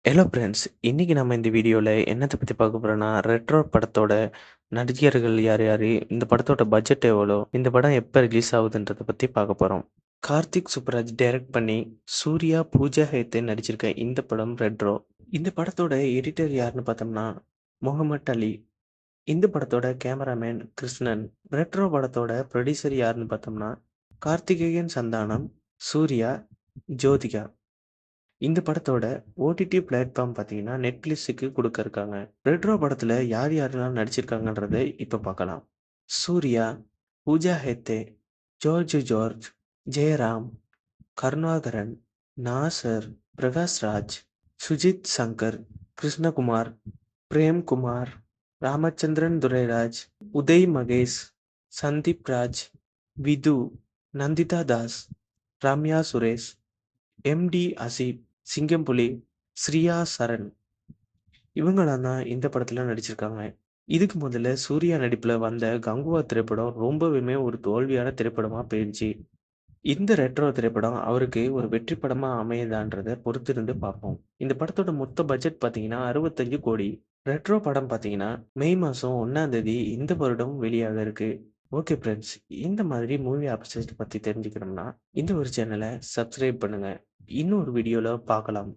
Hello friends. இன்னைக்கு நம்ம இந்த வீடியோல என்னத்த பத்தி பார்க்க போறோம்னா, ரெட்ரோ படத்தோட நடிகர்கள் யார் யாரு? இந்த படத்தோட பட்ஜெட் எவ்வளோ? இந்த படம் எப்ப ரிலீஸ் ஆகுதுன்றத பத்தி பார்க்க போறோம். கார்த்திக் சுப்புராஜ் டைரக்ட் பண்ணி, சூர்யா, பூஜா ஹெக்டே நடிச்சிருக்க இந்த படம் ரெட்ரோ. இந்த படத்தோட எடிட்டர் யாருன்னு பார்த்தோம்னா, முகமட் அலி. இந்த படத்தோட கேமராமேன் கிருஷ்ணன். ரெட்ரோ படத்தோட ப்ரொடியூசர் யாருன்னு பார்த்தோம்னா, கார்த்திகேயன் சந்தானம், சூர்யா, ஜோதிகா. இந்த படத்தோட ஓடிடி பிளாட்ஃபார்ம் பார்த்தீங்கன்னா, நெட்ஃப்ளிக்ஸுக்கு குடுக்க இருக்காங்க. ரெட்ரோ படத்துல யார் யாரெல்லாம் நடிச்சிருக்காங்கன்றத இப்ப பார்க்கலாம். சூர்யா, பூஜா ஹெக்டே, ஜார்ஜ் ஜார்ஜ், ஜெயராம், கருணாகரன், நாசர், பிரகாஷ் ராஜ், சுஜித் சங்கர், கிருஷ்ணகுமார், பிரேம்குமார், ராமச்சந்திரன் துரைராஜ், உதய் மகேஷ், சந்தீப் ராஜ், விது, நந்திதா தாஸ், ரம்யா சுரேஷ், எம்.டி. அசீப், சிங்கம்புலி, ஸ்ரீயா சரண் இவங்கலாம் தான் இந்த படத்துல நடிச்சிருக்காங்க. இதுக்கு முதல்ல சூர்யா நடிப்புல வந்த கங்குவா திரைப்படம் ரொம்பவுமே ஒரு தோல்வியான திரைப்படமா போயிருச்சு. இந்த ரெட்ரோ திரைப்படம் அவருக்கு ஒரு வெற்றி படமா அமையுதான்றத பொறுத்திருந்து பார்ப்போம். இந்த படத்தோட மொத்த பட்ஜெட் பார்த்தீங்கன்னா 65 கோடி. ரெட்ரோ படம் பார்த்தீங்கன்னா மே மாசம் 1ஆம் தேதி இந்த வருடம் வெளியாக இருக்கு. Okay friends. இந்த மாதிரி மூவி அப்டேட் பத்தி தெரிஞ்சுக்கணும்னா இந்த ஒரு சேனலை சப்ஸ்கிரைப் பண்ணுங்க. இன்னொரு வீடியோல பார்க்கலாம்.